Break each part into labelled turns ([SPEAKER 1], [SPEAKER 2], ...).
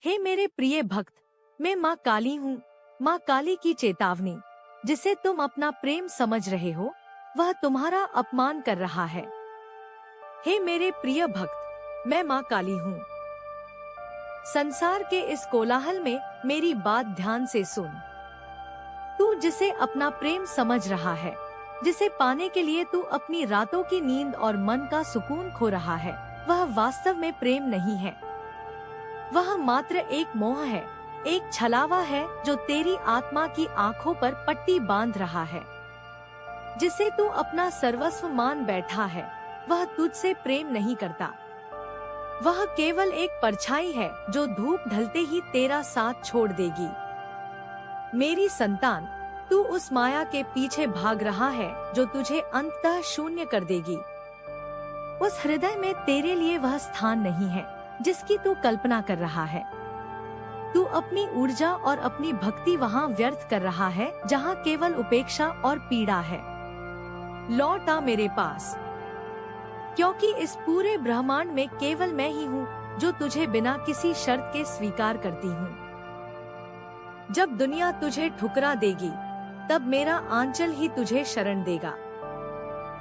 [SPEAKER 1] हे मेरे प्रिय भक्त, मैं माँ काली हूँ, माँ काली की चेतावनी। जिसे तुम अपना प्रेम समझ रहे हो, वह तुम्हारा अपमान कर रहा है। हे मेरे प्रिय भक्त, मैं माँ काली हूँ। संसार के इस कोलाहल में मेरी बात ध्यान से सुन। तू जिसे अपना प्रेम समझ रहा है, जिसे पाने के लिए तू अपनी रातों की नींद और मन का सुकून खो रहा है, वह वास्तव में प्रेम नहीं है। वह मात्र एक मोह है, एक छलावा है जो तेरी आत्मा की आंखों पर पट्टी बांध रहा है। जिसे तू अपना सर्वस्व मान बैठा है, वह तुझसे प्रेम नहीं करता। वह केवल एक परछाई है जो धूप ढलते ही तेरा साथ छोड़ देगी। मेरी संतान, तू उस माया के पीछे भाग रहा है जो तुझे अंततः शून्य कर देगी। उस हृदय में तेरे लिए वह स्थान नहीं है जिसकी तू कल्पना कर रहा है। तू अपनी ऊर्जा और अपनी भक्ति वहाँ व्यर्थ कर रहा है जहाँ केवल उपेक्षा और पीड़ा है। लौट आ मेरे पास, क्योंकि इस पूरे ब्रह्मांड में केवल मैं ही हूँ जो तुझे बिना किसी शर्त के स्वीकार करती हूँ। जब दुनिया तुझे ठुकरा देगी, तब मेरा आंचल ही तुझे शरण देगा।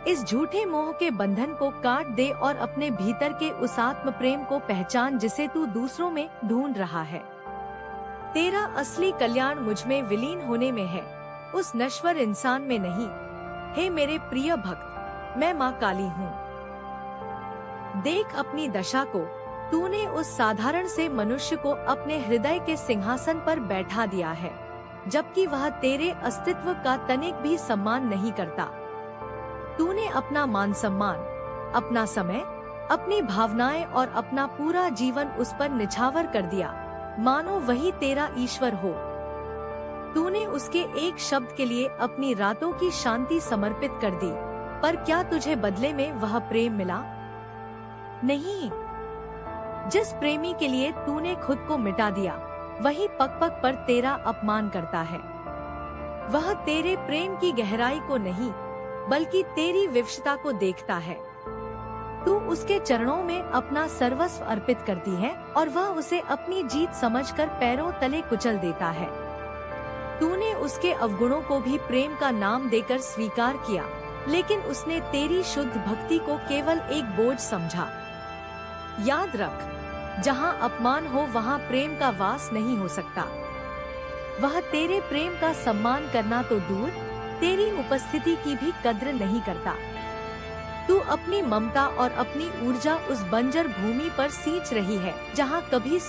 [SPEAKER 1] इस झूठे मोह के बंधन को काट दे और अपने भीतर के उस आत्म प्रेम को पहचान जिसे तू दूसरों में ढूंढ रहा है। तेरा असली कल्याण मुझ में विलीन होने में है, उस नश्वर इंसान में नहीं। हे मेरे प्रिय भक्त, मैं माँ काली हूँ। देख अपनी दशा को, तूने उस साधारण से मनुष्य को अपने हृदय के सिंहासन पर बैठा दिया है, जबकि वह तेरे अस्तित्व का तनिक भी सम्मान नहीं करता। तूने अपना मान सम्मान, अपना समय, अपनी भावनाएं और अपना पूरा जीवन उस पर निछावर कर दिया, मानो वही तेरा ईश्वर हो। तूने उसके एक शब्द के लिए अपनी रातों की शांति समर्पित कर दी, पर क्या तुझे बदले में वह प्रेम मिला? नहीं। जिस प्रेमी के लिए तूने खुद को मिटा दिया, वही पग पग पर तेरा अपमान करता है। वह तेरे प्रेम की गहराई को नहीं, बल्कि तेरी विवशता को देखता है। तू उसके चरणों में अपना सर्वस्व अर्पित करती है और वह उसे अपनी जीत समझकर पैरों तले कुचल देता है। तूने उसके अवगुणों को भी प्रेम का नाम देकर स्वीकार किया, लेकिन उसने तेरी शुद्ध भक्ति को केवल एक बोझ समझा। याद रख, जहाँ अपमान हो वहाँ प्रेम का वास नहीं हो सकता। वह तेरे प्रेम का सम्मान करना तो दूर, तेरी उपस्थिति की भी कद्र नहीं करता। तू अपनी ममता और अपनी ऊर्जा उस बंजर भूमि पर सींच रही है जहाँ कभी